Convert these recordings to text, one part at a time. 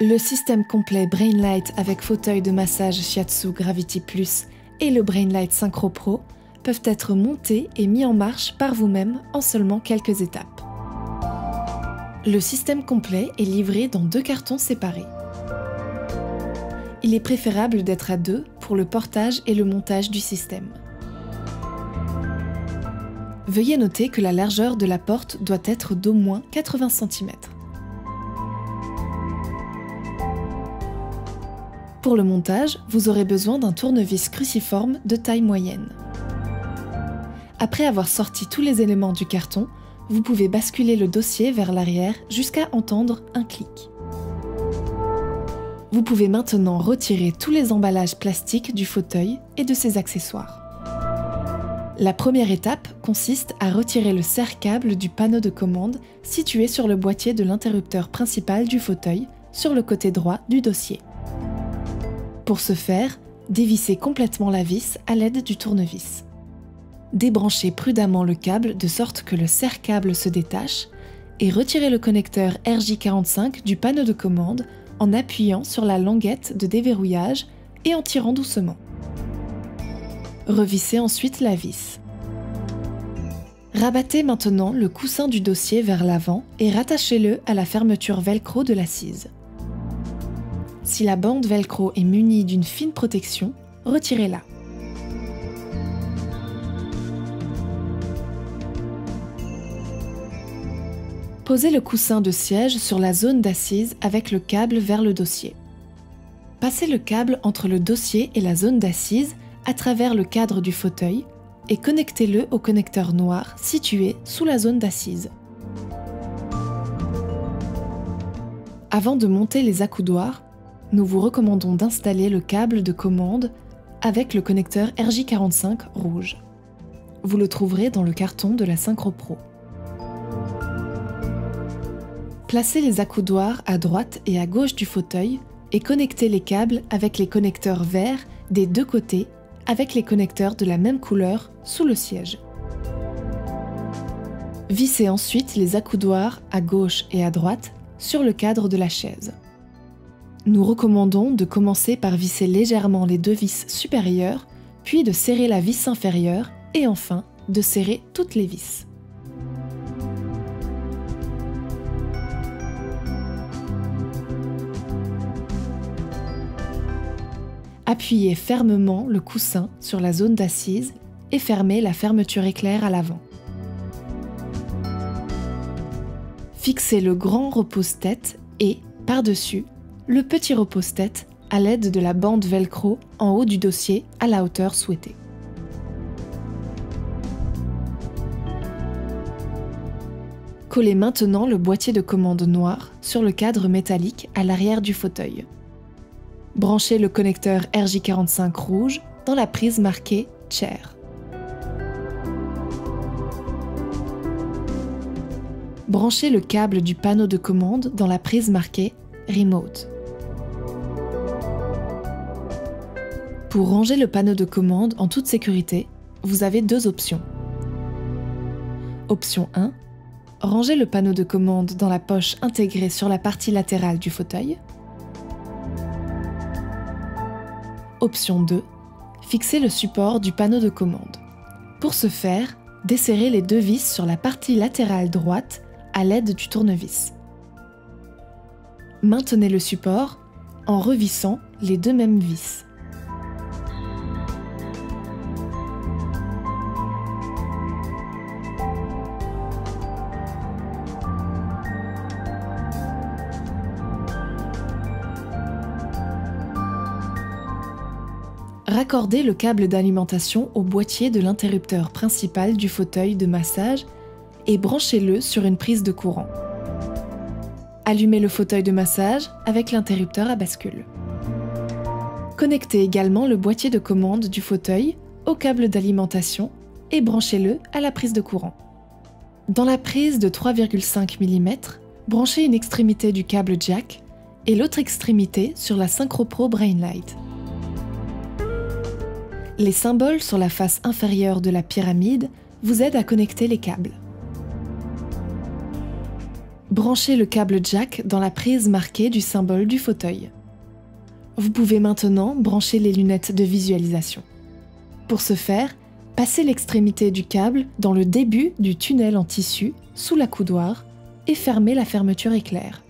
Le système complet Brainlight avec fauteuil de massage Shiatsu Gravity Plus et le Brainlight Synchro Pro peuvent être montés et mis en marche par vous-même en seulement quelques étapes. Le système complet est livré dans 2 cartons séparés. Il est préférable d'être à 2 pour le portage et le montage du système. Veuillez noter que la largeur de la porte doit être d'au moins 80 cm. Pour le montage, vous aurez besoin d'un tournevis cruciforme de taille moyenne. Après avoir sorti tous les éléments du carton, vous pouvez basculer le dossier vers l'arrière jusqu'à entendre un clic. Vous pouvez maintenant retirer tous les emballages plastiques du fauteuil et de ses accessoires. La première étape consiste à retirer le serre-câble du panneau de commande situé sur le boîtier de l'interrupteur principal du fauteuil sur le côté droit du dossier. Pour ce faire, dévissez complètement la vis à l'aide du tournevis. Débranchez prudemment le câble de sorte que le serre-câble se détache et retirez le connecteur RJ45 du panneau de commande en appuyant sur la languette de déverrouillage et en tirant doucement. Revissez ensuite la vis. Rabattez maintenant le coussin du dossier vers l'avant et rattachez-le à la fermeture velcro de l'assise. Si la bande velcro est munie d'une fine protection, retirez-la. Posez le coussin de siège sur la zone d'assise avec le câble vers le dossier. Passez le câble entre le dossier et la zone d'assise à travers le cadre du fauteuil et connectez-le au connecteur noir situé sous la zone d'assise. Avant de monter les accoudoirs, nous vous recommandons d'installer le câble de commande avec le connecteur RJ45 rouge. Vous le trouverez dans le carton de la Synchro Pro. Placez les accoudoirs à droite et à gauche du fauteuil et connectez les câbles avec les connecteurs verts des 2 côtés avec les connecteurs de la même couleur sous le siège. Vissez ensuite les accoudoirs à gauche et à droite sur le cadre de la chaise. Nous recommandons de commencer par visser légèrement les 2 vis supérieures, puis de serrer la vis inférieure et enfin de serrer toutes les vis. Appuyez fermement le coussin sur la zone d'assise et fermez la fermeture éclair à l'avant. Fixez le grand repose-tête et, par-dessus, le petit repose-tête à l'aide de la bande velcro en haut du dossier à la hauteur souhaitée. Collez maintenant le boîtier de commande noir sur le cadre métallique à l'arrière du fauteuil. Branchez le connecteur RJ45 rouge dans la prise marquée Chair. Branchez le câble du panneau de commande dans la prise marquée Remote. Pour ranger le panneau de commande en toute sécurité, vous avez 2 options. Option 1. Rangez le panneau de commande dans la poche intégrée sur la partie latérale du fauteuil. Option 2. Fixez le support du panneau de commande. Pour ce faire, desserrez les 2 vis sur la partie latérale droite à l'aide du tournevis. Maintenez le support en revissant les 2 mêmes vis. Raccordez le câble d'alimentation au boîtier de l'interrupteur principal du fauteuil de massage et branchez-le sur une prise de courant. Allumez le fauteuil de massage avec l'interrupteur à bascule. Connectez également le boîtier de commande du fauteuil au câble d'alimentation et branchez-le à la prise de courant. Dans la prise de 3,5 mm, branchez une extrémité du câble jack et l'autre extrémité sur la Synchro Pro Brainlight. Les symboles sur la face inférieure de la pyramide vous aident à connecter les câbles. Branchez le câble jack dans la prise marquée du symbole du fauteuil. Vous pouvez maintenant brancher les lunettes de visualisation. Pour ce faire, passez l'extrémité du câble dans le début du tunnel en tissu sous l'accoudoir et fermez la fermeture éclair.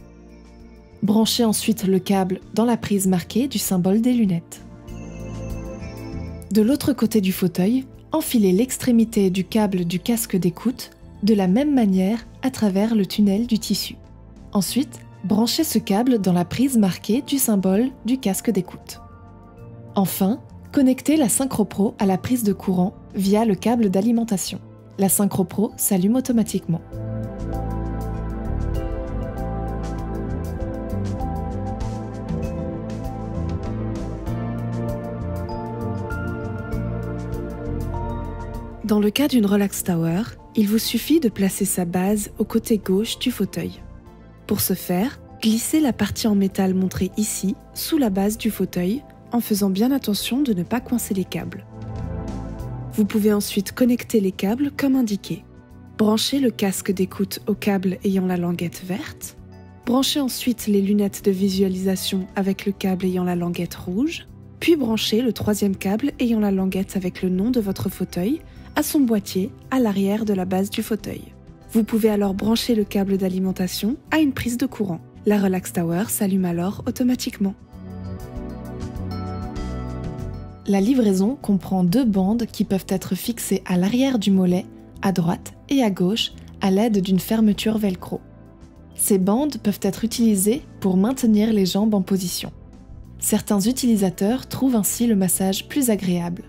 Branchez ensuite le câble dans la prise marquée du symbole des lunettes. De l'autre côté du fauteuil, enfilez l'extrémité du câble du casque d'écoute de la même manière à travers le tunnel du tissu. Ensuite, branchez ce câble dans la prise marquée du symbole du casque d'écoute. Enfin, connectez la SynchroPro à la prise de courant via le câble d'alimentation. La SynchroPro s'allume automatiquement. Dans le cas d'une Relax Tower, il vous suffit de placer sa base au côté gauche du fauteuil. Pour ce faire, glissez la partie en métal montrée ici, sous la base du fauteuil, en faisant bien attention de ne pas coincer les câbles. Vous pouvez ensuite connecter les câbles comme indiqué. Branchez le casque d'écoute au câble ayant la languette verte. Branchez ensuite les lunettes de visualisation avec le câble ayant la languette rouge. Puis branchez le troisième câble ayant la languette avec le nom de votre fauteuil à son boîtier à l'arrière de la base du fauteuil. Vous pouvez alors brancher le câble d'alimentation à une prise de courant. La Relax Tower s'allume alors automatiquement. La livraison comprend 2 bandes qui peuvent être fixées à l'arrière du mollet, à droite et à gauche, à l'aide d'une fermeture velcro. Ces bandes peuvent être utilisées pour maintenir les jambes en position. Certains utilisateurs trouvent ainsi le massage plus agréable.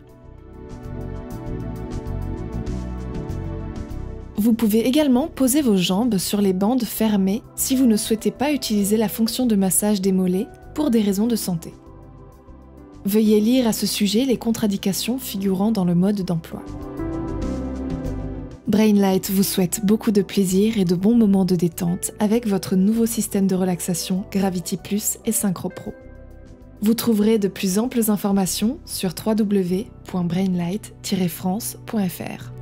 Vous pouvez également poser vos jambes sur les bandes fermées si vous ne souhaitez pas utiliser la fonction de massage des mollets pour des raisons de santé. Veuillez lire à ce sujet les contre-indications figurant dans le mode d'emploi. Brainlight vous souhaite beaucoup de plaisir et de bons moments de détente avec votre nouveau système de relaxation Gravity Plus et SynchroPro. Vous trouverez de plus amples informations sur www.brainlight-france.fr.